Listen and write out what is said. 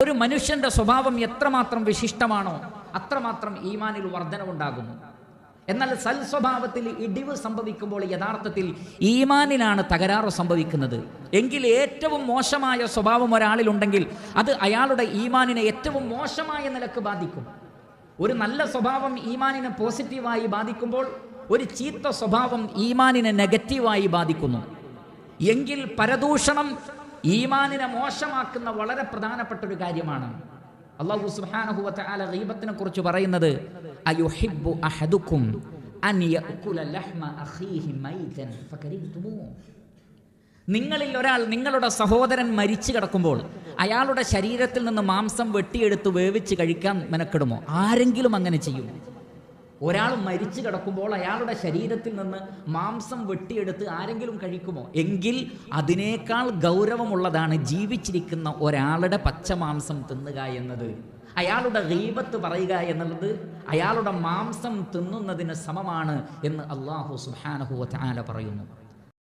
ഒരു മനുഷ്യന്റെ സ്വഭാവം എത്രമാത്രം വിശിഷ്ടമാണോ അത്രമാത്രം ഈമാനിൽ വർധനവുണ്ടാകുന്നു. എന്നാൽ സൽ സ്വഭാവത്തിൽ ഇടിവ് സംഭവിക്കുമ്പോൾ യഥാർത്ഥത്തിൽ ഈമാനിലാണ് തകരാറ് സംഭവിക്കുന്നത്. എങ്കിൽ ഏറ്റവും മോശമായ സ്വഭാവം ഒരാളിലുണ്ടെങ്കിൽ അത് അയാളുടെ ഈമാനിനെ ഏറ്റവും മോശമായ നിലക്ക് ബാധിക്കും. ഒരു നല്ല സ്വഭാവം ഈമാനിനെ പോസിറ്റീവായി ബാധിക്കുമ്പോൾ ഒരു ചീത്ത സ്വഭാവം ഈമാനിനെ നെഗറ്റീവായി ബാധിക്കുന്നു. എങ്കിൽ പരദൂഷണം ഈമാനിനെ മോശമാക്കുന്ന വളരെ പ്രധാനപ്പെട്ട ഒരു കാര്യമാണ്. അല്ലാഹു സുബ്ഹാനഹു വ തആല ഗീബത്തിനെ കുറിച്ച് പറയുന്നത് അയുഹിബ്ബു അഹദുക്കും അൻ യഅകുല ലഹ്മ അഖീഹി മൈതൻ ഫകരിഹ്തുമൂ. നിങ്ങളിൽ ഒരാൾ നിങ്ങളുടെ സഹോദരൻ മരിച്ചു കിടക്കുമ്പോൾ അയാളുടെ ശരീരത്തിൽ നിന്ന് മാംസം വെട്ടിയെടുത്ത് വേവിച്ച് കഴിക്കാൻ മെനക്കെടുമോ? ആരെങ്കിലും അങ്ങനെ ചെയ്യുമോ? ഒരാൾ മരിച്ചു കിടക്കുമ്പോൾ അയാളുടെ ശരീരത്തിൽ നിന്ന് മാംസം വെട്ടിയെടുത്ത് ആരെങ്കിലും കഴിക്കുമോ? എങ്കിൽ അതിനേക്കാൾ ഗൗരവമുള്ളതാണ് ജീവിച്ചിരിക്കുന്ന ഒരാളുടെ പച്ചമാംസം തിന്നുക എന്നത്. അയാളുടെ ഗീബത്ത് പറയുക എന്നുള്ളത് അയാളുടെ മാംസം തിന്നുന്നതിന് സമമാണ് എന്ന് അല്ലാഹു സുബ്ഹാനഹു വ തആല പറയുന്നു.